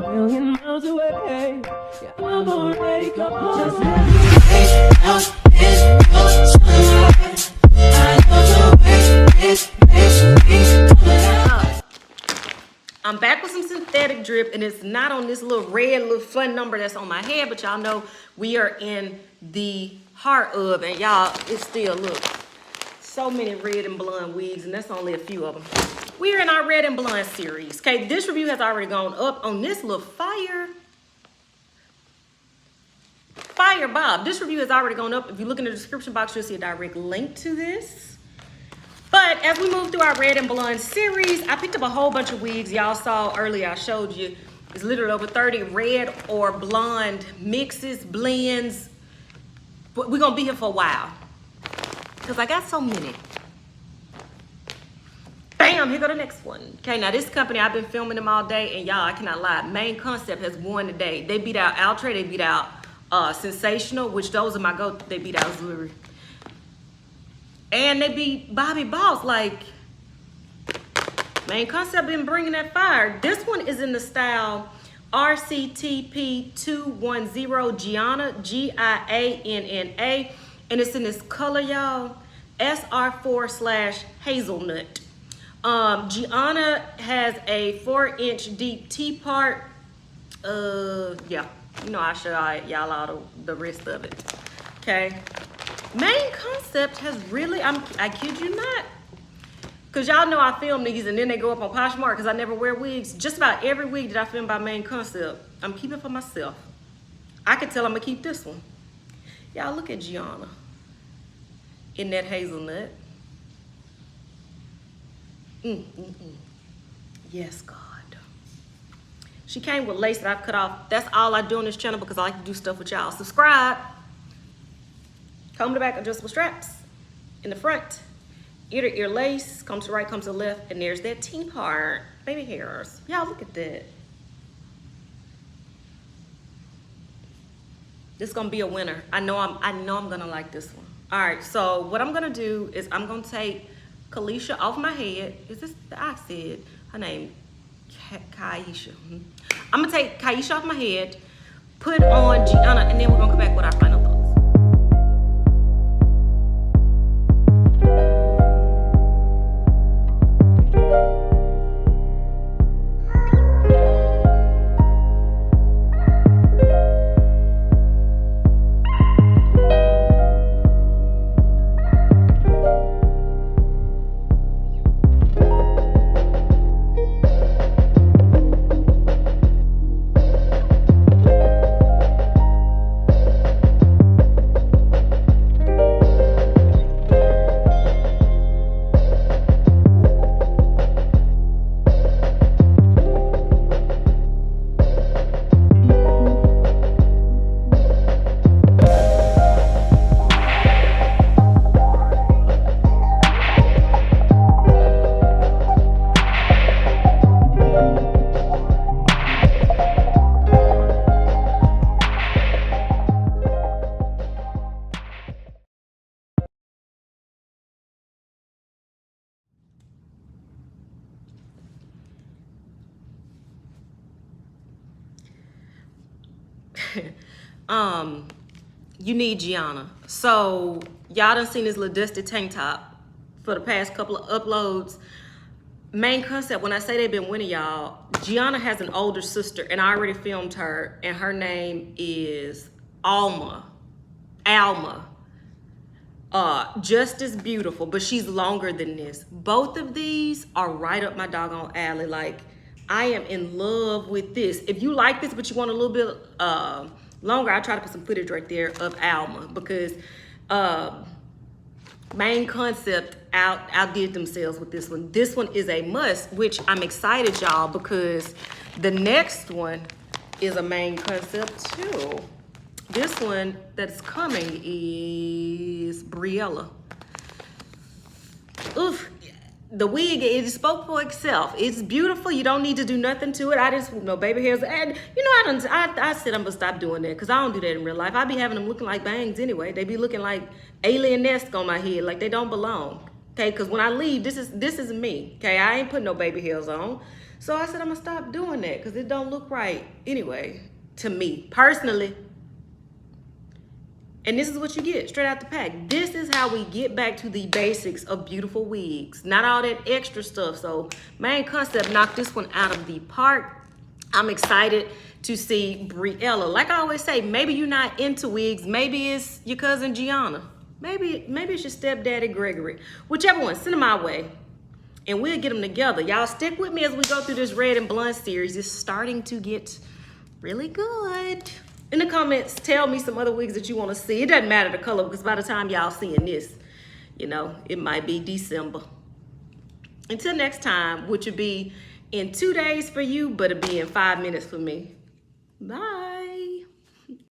million miles away. Yeah, I'm already gone. Just let me out this I know the way it makes me come. I'm back with some synthetic drip, and it's not on this little red little fun number that's on my head, but y'all know we are in the heart of, and y'all, it's still, look, so many red and blonde wigs, and that's only a few of them. We are in our red and blonde series. Okay, this review has already gone up on this little fire bob. This review has already gone up. If you look in the description box, you'll see a direct link to this. But as we move through our red and blonde series, I picked up a whole bunch of wigs. Y'all saw earlier, I showed you, it's literally over 30 red or blonde mixes, blends. But we're gonna be here for a while because I got so many. Bam, here go the next one. Okay, now this company, I've been filming them all day, and y'all, I cannot lie, Main Concept has won today. They beat out Outre, they beat out Sensational, which those are my go-to. They beat out Zuri. And they beat Bobby Boss. Like, Main Concept been bringing that fire. This one is in the style RCTP210 Gianna, Gianna, and it's in this color, y'all, SR4/hazelnut. Gianna has a 4-inch deep T part. Yeah, you know, I show y'all all the rest of it. Okay. Main Concept has really, I kid you not, because y'all know I film these and then they go up on Poshmark because I never wear wigs. Just about every wig that I film by Main Concept, I'm keeping for myself. I can tell I'm gonna keep this one. Y'all look at Gianna in that hazelnut. Yes, God. She came with lace that I've cut off. That's all I do on this channel because I like to do stuff with y'all. Subscribe. Comb to back, adjustable straps in the front. Ear to ear lace, comes to the right, comes to the left, and there's that T part. Baby hairs. Y'all look at that. This is gonna be a winner. I know I'm gonna like this one. All right, so what I'm gonna do is I'm gonna take Kaisha off my head. Is this I said her name? Kaisha. I'm gonna take Kaisha off my head, put on Gianna, and then we're gonna come back with our final thoughts. You need Gianna. So y'all done seen this little dusty tank top for the past couple of uploads. Main Concept, when I say they've been winning, y'all, Gianna has an older sister, and I already filmed her, and her name is Alma. Just as beautiful, but she's longer than this. Both of these are right up my doggone alley. Like, I am in love with this. If you like this, but you want a little bit longer, I try to put some footage right there of Alma because Main Concept outdid themselves with this one. This one is a must, which I'm excited, y'all, because the next one is a Main Concept too. This one that's coming is Briella. Oof. The wig, it spoke for itself. It's beautiful. You don't need to do nothing to it. I just, no baby hairs. And you know, I said I'm gonna stop doing that because I don't do that in real life. I be having them looking like bangs anyway. They be looking like alien nest on my head, like they don't belong. Okay, because when I leave, this is me. Okay, I ain't putting no baby hairs on. So I said, I'm gonna stop doing that because it don't look right anyway, to me, personally. And this is what you get straight out the pack. This is how we get back to the basics of beautiful wigs. Not all that extra stuff. So main concept knocked this one out of the park. I'm excited to see Briella. Like I always say, maybe you're not into wigs. Maybe it's your cousin Gianna. Maybe it's your stepdaddy Gregory. Whichever one, send them my way. And we'll get them together. Y'all stick with me as we go through this red and blonde series. It's starting to get really good. In the comments, tell me some other wigs that you want to see. It doesn't matter the color because by the time y'all seeing this, you know, it might be December. Until next time, which will be in 2 days for you, but it'll be in 5 minutes for me. Bye.